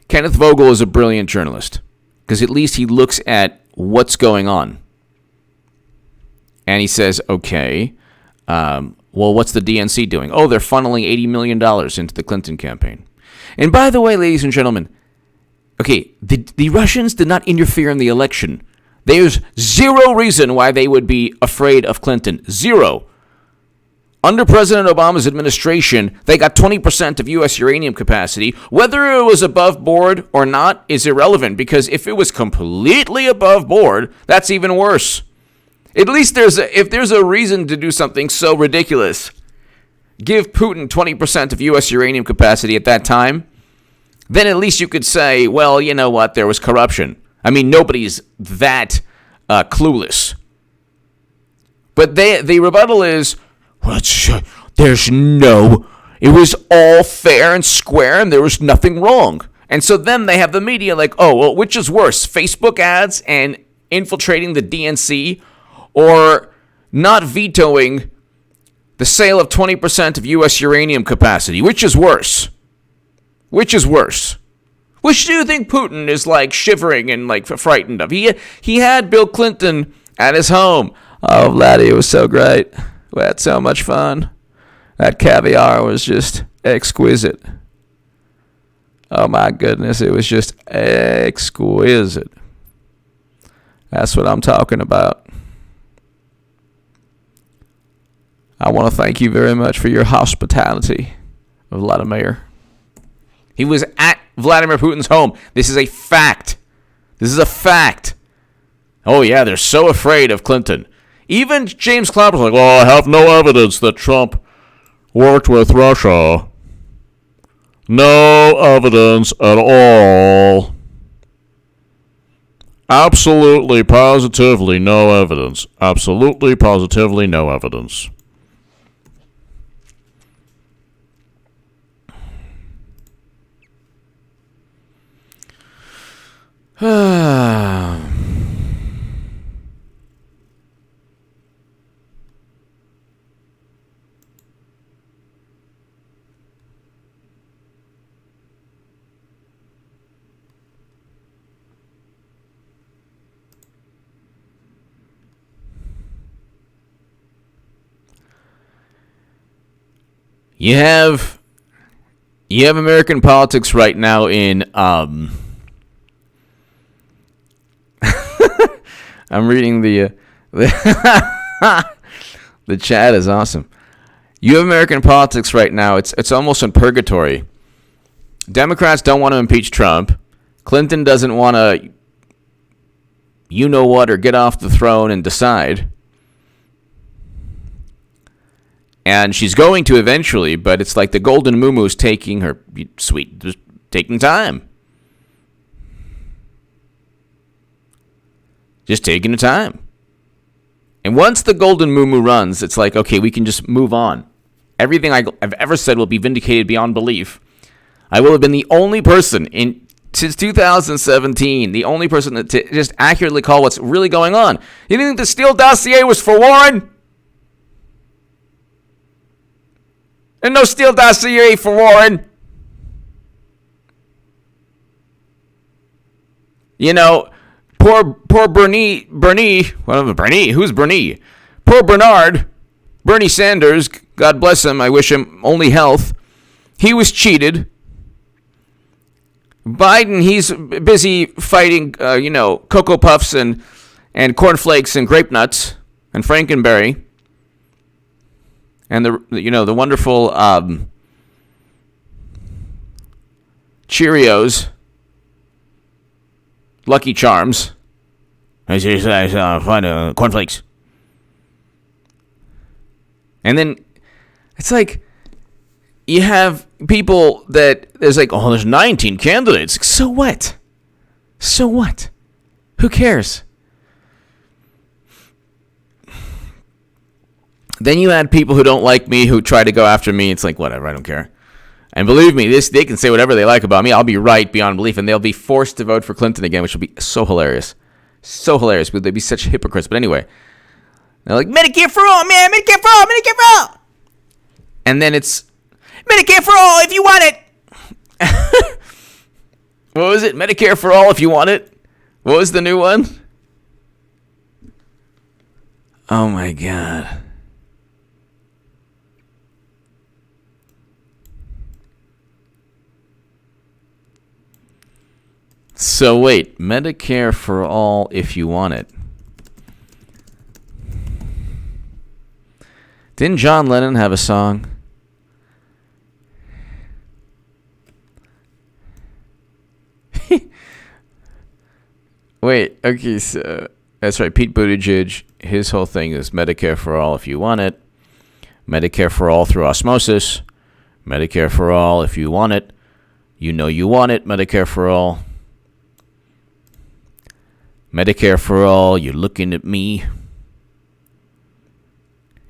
Kenneth Vogel is a brilliant journalist, because at least he looks at what's going on. And he says, okay, well, what's the DNC doing? Oh, they're funneling $80 million into the Clinton campaign. And by the way, ladies and gentlemen, okay, the Russians did not interfere in the election. There's zero reason why they would be afraid of Clinton. Zero. Under President Obama's administration, they got 20% of U.S. uranium capacity. Whether it was above board or not is irrelevant, because if it was completely above board, that's even worse. At least if there's a reason to do something so ridiculous, give Putin 20% of U.S. uranium capacity at that time, then at least you could say, well, you know what, there was corruption. I mean, nobody's that clueless. But the rebuttal is, well, it was all fair and square and there was nothing wrong. And so then they have the media like, oh, well, which is worse, Facebook ads and infiltrating the DNC, or not vetoing the sale of 20% of U.S. uranium capacity? Which is worse? Which is worse? Which do you think Putin is like shivering and like frightened of? He had Bill Clinton at his home. Oh, Vladdy, it was so great. We had so much fun. That caviar was just exquisite. Oh my goodness, it was just exquisite. That's what I'm talking about. I want to thank you very much for your hospitality, Vladimir. He was at Vladimir Putin's home. This is a fact. This is a fact. Oh, yeah, they're so afraid of Clinton. Even James Clapper was like, well, I have no evidence that Trump worked with Russia. No evidence at all. Absolutely, positively no evidence. Absolutely, positively no evidence. You have American politics right now in I'm reading the chat is awesome. You have American politics right now. It's almost in purgatory. Democrats don't want to impeach Trump. Clinton doesn't want to, you know what, or get off the throne and decide. And she's going to eventually, but it's like the golden muumuu's taking her sweet, just taking time. Just taking the time. And once the golden muumuu runs, it's like, okay, we can just move on. Everything I've ever said will be vindicated beyond belief. I will have been the only person since 2017, the only person to just accurately call what's really going on. You think the Steele dossier was for Warren? And no Steele dossier for Warren. You know, poor Bernie, who's Bernie? Poor Bernie Sanders, God bless him, I wish him only health. He was cheated. Biden, he's busy fighting, Cocoa Puffs and cornflakes and grape nuts and Frankenberry. And the wonderful Cheerios, Lucky Charms. I find cornflakes. And then it's like you have people that there's like, there's 19 candidates. So what? So what? Who cares? Then you had people who don't like me who try to go after me. It's like, whatever, I don't care. And believe me, they can say whatever they like about me. I'll be right beyond belief, and they'll be forced to vote for Clinton again, which will be so hilarious. So hilarious. They'd be such hypocrites. But anyway, they're like, Medicare for all, man, Medicare for all, Medicare for all. And then it's Medicare for all if you want it. What was it? Medicare for all if you want it? What was the new one? Oh my God. So wait, Medicare for all if you want it. Didn't John Lennon have a song? Wait, okay, so that's right. Pete Buttigieg, his whole thing is Medicare for all if you want it. Medicare for all through osmosis. Medicare for all if you want it. You know you want it, Medicare for all. Medicare for all, you're looking at me.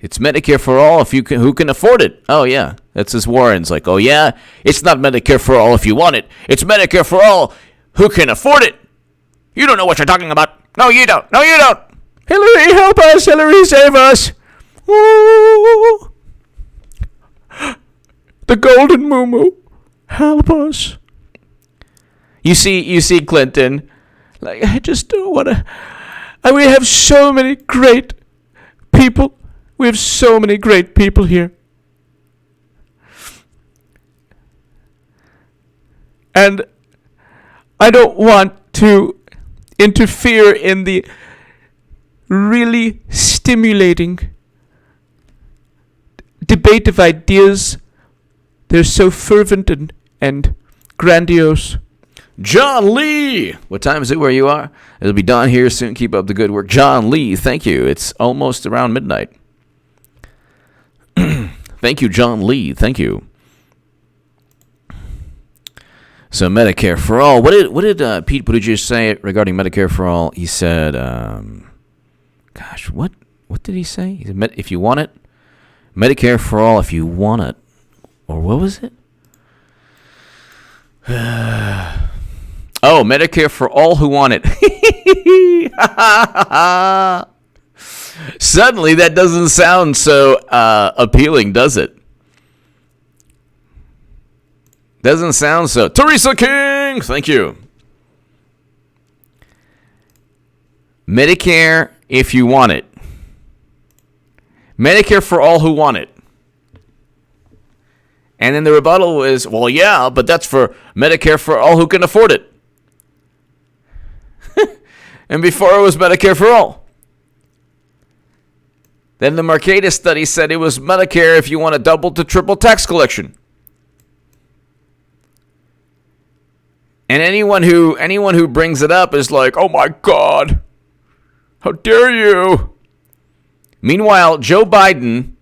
It's Medicare for all if you can, who can afford it. Oh yeah, that's as Warren's like, oh yeah, it's not Medicare for all if you want it. It's Medicare for all who can afford it. You don't know what you're talking about. No, you don't. No, you don't. Hillary, help us. Hillary, save us. Woo. The golden moo-moo, help us. You see Clinton. Like, I just don't want to. We have so many great people. We have so many great people here. And I don't want to interfere in the really stimulating debate of ideas. They're so fervent and grandiose. John Lee! What time is it where you are? It'll be dawn here soon. Keep up the good work. John Lee, thank you. It's almost around midnight. Thank you, John Lee. Thank you. So Medicare for all. What did Pete Buttigieg say regarding Medicare for all? He said, what did he say? He said, if you want it, Medicare for all if you want it. Or what was it? Oh, Medicare for all who want it. Suddenly, that doesn't sound so appealing, does it? Doesn't sound so. Teresa King, thank you. Medicare if you want it. Medicare for all who want it. And then the rebuttal is, well, yeah, but that's for Medicare for all who can afford it. And before it was Medicare for all. Then the Mercatus study said it was Medicare if you want a double to triple tax collection. And anyone who brings it up is like, oh my God, how dare you? Meanwhile, Joe Biden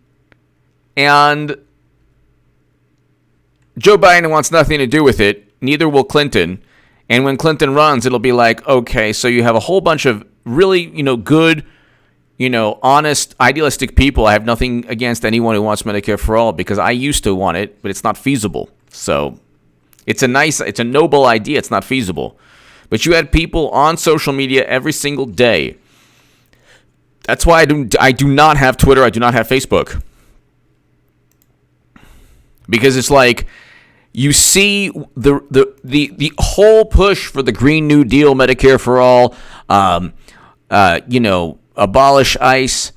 wants nothing to do with it. Neither will Clinton. And when Clinton runs, it'll be like, okay, so you have a whole bunch of really, good, honest, idealistic people. I have nothing against anyone who wants Medicare for all because I used to want it, but it's not feasible. So It's a noble idea. It's not feasible. But you had people on social media every single day. That's why I do not have Twitter. I do not have Facebook. Because it's like you see the whole push for the Green New Deal, Medicare for all, abolish ICE.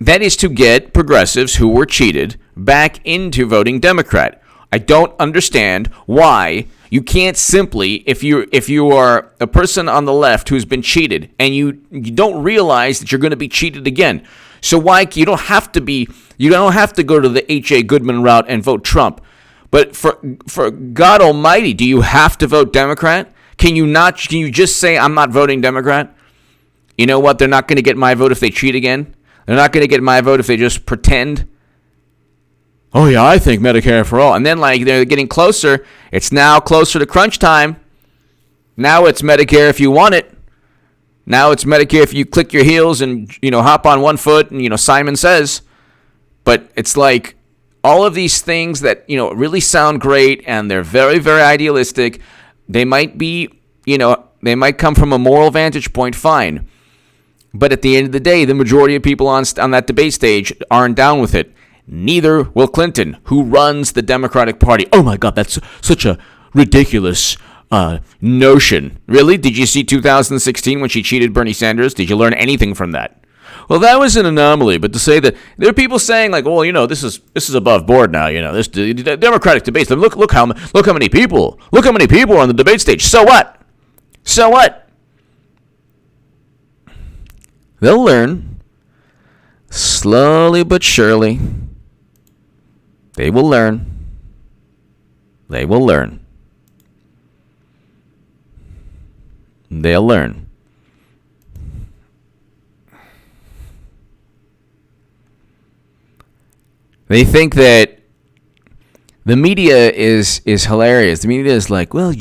That is to get progressives who were cheated back into voting Democrat. I don't understand why you can't simply, if you are a person on the left who's been cheated and you don't realize that you're going to be cheated again. So why you don't have to go to the H.A. Goodman route and vote Trump. But for God Almighty, do you have to vote Democrat? Can you just say I'm not voting Democrat? You know what? They're not going to get my vote if they cheat again. They're not going to get my vote if they just pretend. Oh, yeah, I think Medicare for all. And then, they're getting closer. It's now closer to crunch time. Now it's Medicare if you want it. Now it's Medicare if you click your heels and, hop on one foot and, Simon Says. But it's like all of these things that, really sound great and they're very, very idealistic. They might be, they might come from a moral vantage point, fine. But at the end of the day, the majority of people on that debate stage aren't down with it. Neither will Clinton, who runs the Democratic Party. Oh, my God, that's such a ridiculous notion. Really? Did you see 2016 when she cheated Bernie Sanders? Did you learn anything from that? Well, that was an anomaly. But to say that there are people saying this is above board now. This the Democratic debates. Look how many people are on the debate stage. So what? So what? They'll learn, slowly but surely. They will learn. They will learn. They'll learn. They think that the media is hilarious. The media is like, well,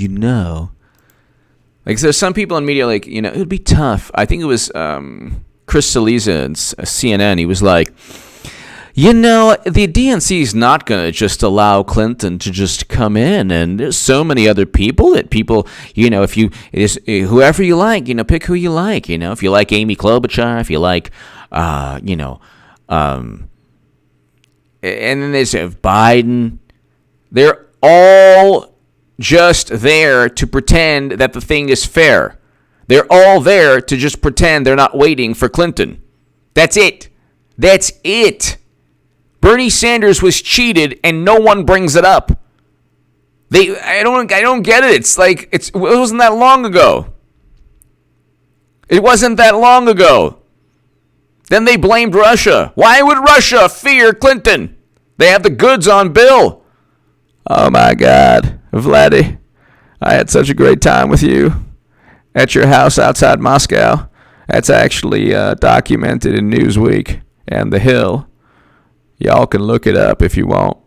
Like, there's some people in media, it would be tough. I think it was Chris Cillizza and CNN. He was like, the DNC is not going to just allow Clinton to just come in. And there's so many other people that whoever you like, pick who you like. If you like Amy Klobuchar, if you like, and then there's Biden. They're all just there to pretend that the thing is fair. They're all there to just pretend they're not waiting for Clinton. That's it. That's it. Bernie Sanders was cheated and no one brings it up. I don't get it. It's like it wasn't that long ago. It wasn't that long ago. Then they blamed Russia. Why would Russia fear Clinton? They have the goods on Bill. Oh my God. Vladdy, I had such a great time with you at your house outside Moscow. That's actually documented in Newsweek and The Hill. Y'all can look it up if you want.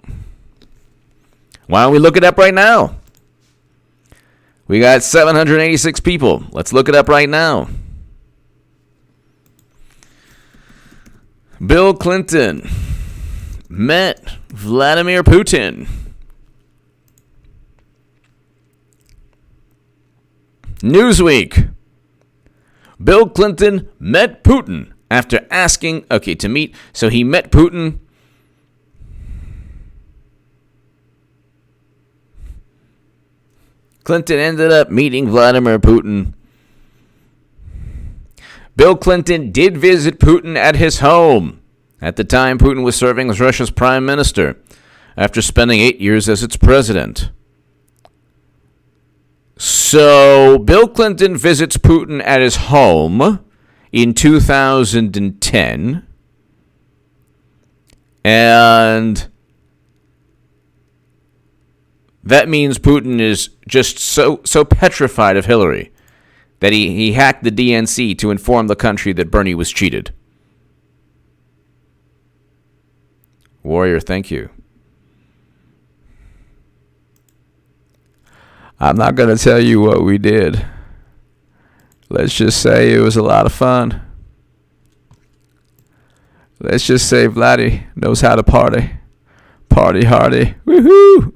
Why don't we look it up right now? We got 786 people. Let's look it up right now. Bill Clinton met Vladimir Putin. Newsweek. Bill Clinton met Putin after asking, to meet. So he met Putin. Clinton ended up meeting Vladimir Putin. Bill Clinton did visit Putin at his home. At the time, Putin was serving as Russia's prime minister after spending 8 years as its president. So, Bill Clinton visits Putin at his home in 2010. And that means Putin is just so petrified of Hillary that he hacked the DNC to inform the country that Bernie was cheated. Warrior, thank you. I'm not going to tell you what we did. Let's just say it was a lot of fun. Let's just say Vladdy knows how to party. Party hardy. Woohoo!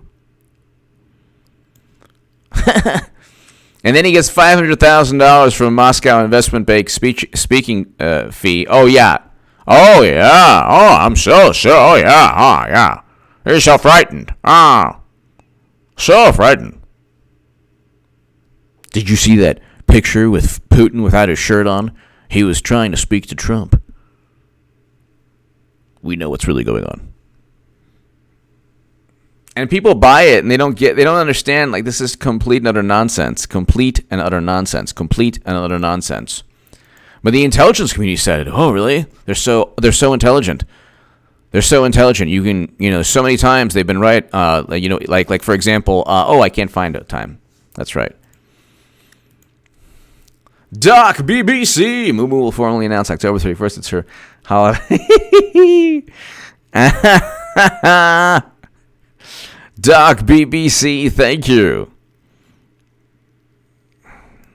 And then he gets $500,000 from Moscow Investment Bank speaking fee. Oh, yeah. Oh, yeah. Oh, I'm so. Oh, yeah. Oh, yeah. You're so frightened. Ah. So frightened. Did you see that picture with Putin without his shirt on? He was trying to speak to Trump. We know what's really going on. And people buy it and they don't understand, like, this is complete and utter nonsense. Complete and utter nonsense. Complete and utter nonsense. But the intelligence community said, "Oh, really? They're so intelligent. They're so intelligent. You can, so many times they've been right. Like for example, I can't find a time. That's right. Doc BBC. Moo Moo will formally announce October 31st. It's her holiday. Doc BBC, thank you.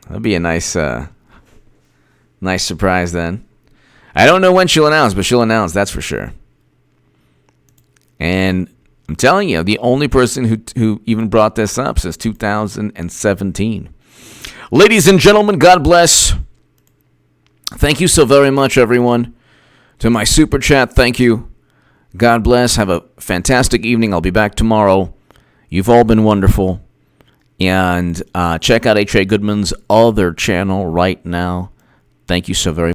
That'll be a nice surprise then. I don't know when she'll announce, but she'll announce, that's for sure. And I'm telling you, the only person who even brought this up since 2017. Ladies and gentlemen, God bless. Thank you so very much, everyone. To my super chat, thank you. God bless. Have a fantastic evening. I'll be back tomorrow. You've all been wonderful. And check out H.A. Goodman's other channel right now. Thank you so very much.